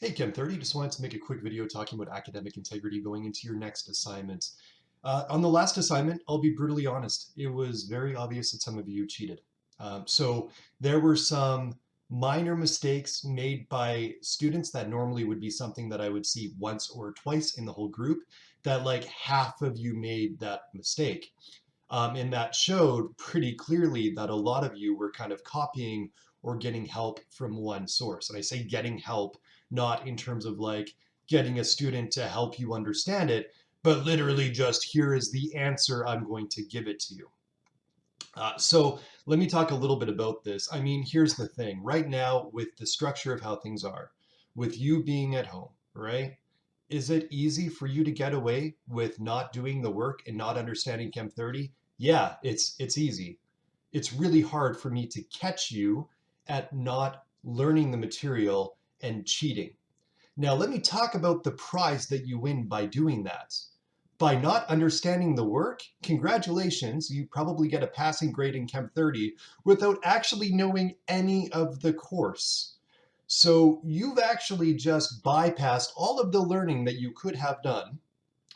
Hey, Chem 30, just wanted to make a quick video talking about academic integrity going into your next assignment. On the last assignment, I'll be brutally honest, it was very obvious that some of you cheated. So there were some minor mistakes made by students that normally would be something that I would see once or twice in the whole group, that like half of you made that mistake. And that showed pretty clearly that a lot of you were kind of copying or getting help from one source. And I say getting help, not in terms of like getting a student to help you understand it, but literally just here is the answer, I'm going to give it to you. So let me talk a little bit about this. I mean, here's the thing. Right now, with the structure of how things are, with you being at home, right? Is it easy for you to get away with not doing the work and not understanding Chem 30? Yeah, it's easy. It's really hard for me to catch you at not learning the material and cheating. Now, let me talk about the prize that you win by doing that. By not understanding the work, congratulations, you probably get a passing grade in Chem 30 without actually knowing any of the course. So you've actually just bypassed all of the learning that you could have done,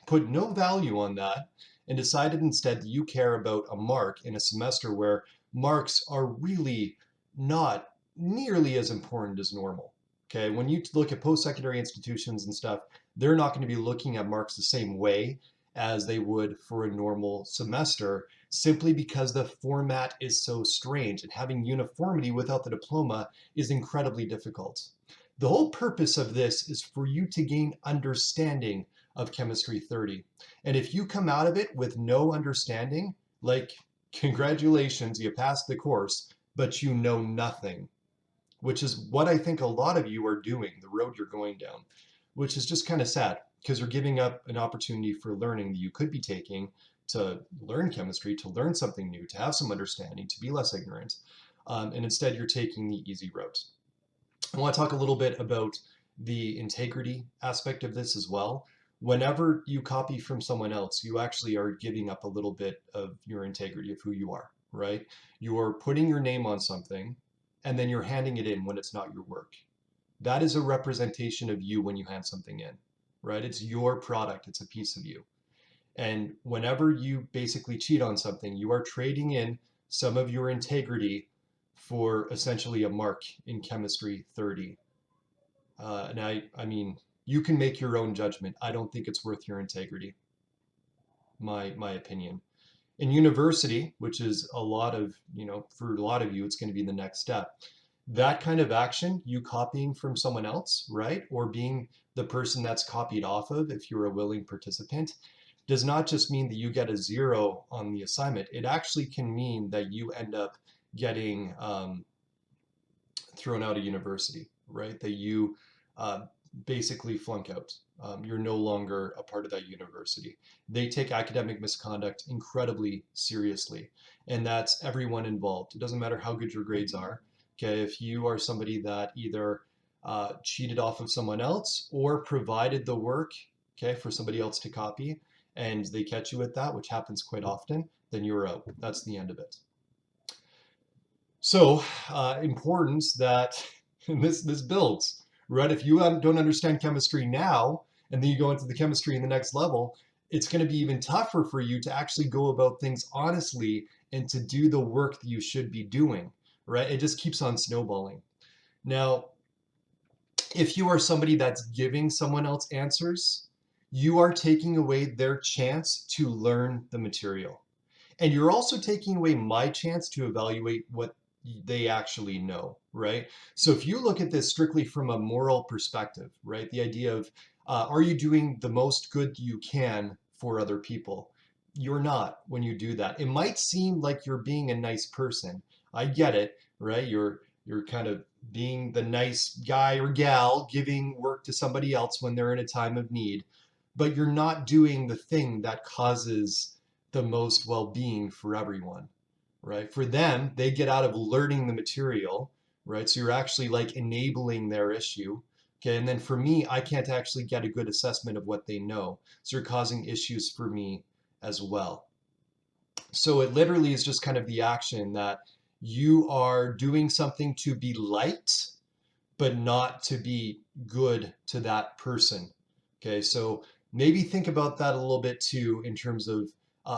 put no value on that, and decided instead that you care about a mark in a semester where marks are really not nearly as important as normal. Okay, when you look at post-secondary institutions and stuff, they're not going to be looking at marks the same way as they would for a normal semester, simply because the format is so strange and having uniformity without the diploma is incredibly difficult. The whole purpose of this is for you to gain understanding of Chemistry 30. And if you come out of it with no understanding, like, congratulations, you passed the course, but you know nothing, which is what I think a lot of you are doing, the road you're going down, which is just kind of sad because you're giving up an opportunity for learning that you could be taking to learn chemistry, to learn something new, to have some understanding, to be less ignorant. And instead, you're taking the easy route. I want to talk a little bit about the integrity aspect of this as well. Whenever you copy from someone else, you actually are giving up a little bit of your integrity of who you are, right? You're putting your name on something and then you're handing it in when it's not your work. That is a representation of you when you hand something in, right? It's your product, it's a piece of you. And whenever you basically cheat on something, you are trading in some of your integrity for essentially a mark in Chemistry 30. And I mean, you can make your own judgment. I don't think it's worth your integrity, my opinion. In university, which is a lot of, for a lot of you, it's going to be the next step. That kind of action, you copying from someone else, right? Or being the person that's copied off of, if you're a willing participant, does not just mean that you get a 0 on the assignment. It actually can mean that you end up getting thrown out of university, right? That you uh, basically flunk out. You're no longer a part of that university. They take academic misconduct incredibly seriously, and that's everyone involved. It doesn't matter how good your grades are. Okay, if you are somebody that either cheated off of someone else or provided the work, okay, for somebody else to copy, and they catch you at that, which happens quite often, then you're out. That's the end of it. So importance that this builds, right? If you don't understand chemistry now, and then you go into the chemistry in the next level, it's going to be even tougher for you to actually go about things honestly and to do the work that you should be doing, right? It just keeps on snowballing. Now, if you are somebody that's giving someone else answers, you are taking away their chance to learn the material. And you're also taking away my chance to evaluate what they actually know, right? So if you look at this strictly from a moral perspective, right, the idea of are you doing the most good you can for other people? You're not when you do that. It might seem like you're being a nice person. I get it, right? You're kind of being the nice guy or gal giving work to somebody else when they're in a time of need, but you're not doing the thing that causes the most well-being for everyone, right? For them, they get out of learning the material, right? So you're actually like enabling their issue. Okay, and then for me, I can't actually get a good assessment of what they know. So you're causing issues for me as well. So it literally is just kind of the action that you are doing something to be liked, but not to be good to that person. Okay, so maybe think about that a little bit too in terms of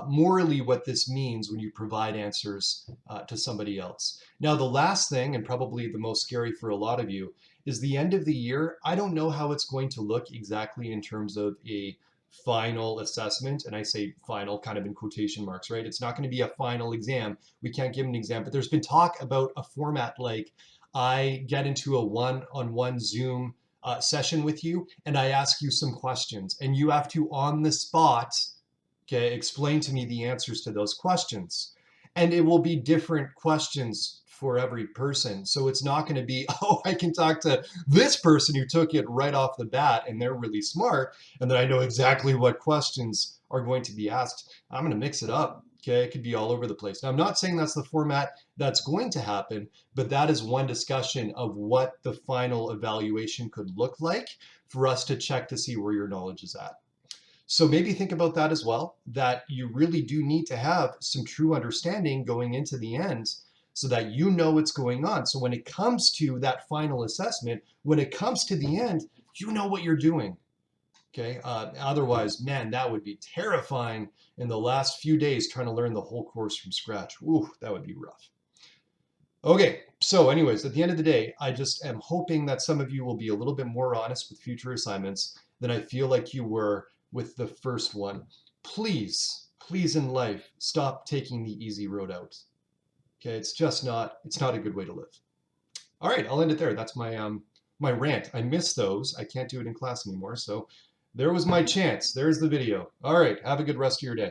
morally what this means when you provide answers to somebody else. Now, the last thing, and probably the most scary for a lot of you, is the end of the year. I don't know how it's going to look exactly in terms of a final assessment. And I say final kind of in quotation marks, right? It's not going to be a final exam. We can't give an exam, but there's been talk about a format like I get into a one-on-one Zoom session with you and I ask you some questions and you have to on the spot, okay, explain to me the answers to those questions. And it will be different questions for every person. So it's not going to be, oh, I can talk to this person who took it right off the bat and they're really smart. And then I know exactly what questions are going to be asked. I'm going to mix it up. Okay. It could be all over the place. Now, I'm not saying that's the format that's going to happen, but that is one discussion of what the final evaluation could look like for us to check to see where your knowledge is at. So maybe think about that as well, that you really do need to have some true understanding going into the end so that you know what's going on. So when it comes to that final assessment, when it comes to the end, you know what you're doing. Okay. Otherwise, man, that would be terrifying in the last few days trying to learn the whole course from scratch. Ooh, that would be rough. Okay, so anyways, at the end of the day, I just am hoping that some of you will be a little bit more honest with future assignments than I feel like you were with the first one. Please, please in life, stop taking the easy road out. Okay, it's not a good way to live. All right, I'll end it there. That's my rant. I miss those. I can't do it in class anymore, so there was my chance. There's the video. All right, have a good rest of your day.